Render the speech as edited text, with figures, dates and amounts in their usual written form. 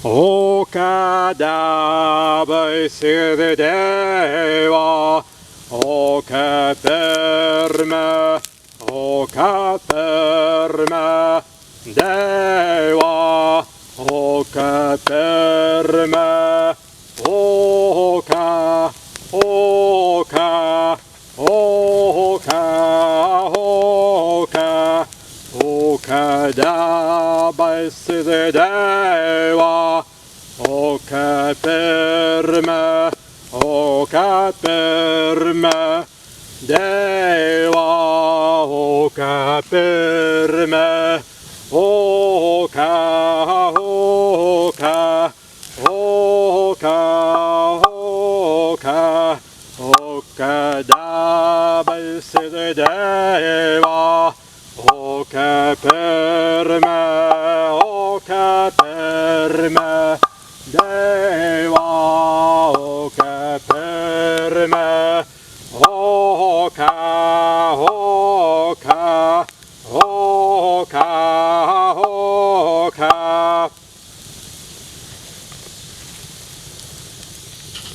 岡田böjsede deva, åka perme, åka perme, deva, åka perme, åka, åka, åka, åka, åka da böjsede deva, åka perme, åka perme, deva, åka perme, åka, åka, åka, åka, åka da böjsede deva, åka perme, åka perme, deva, åka perme.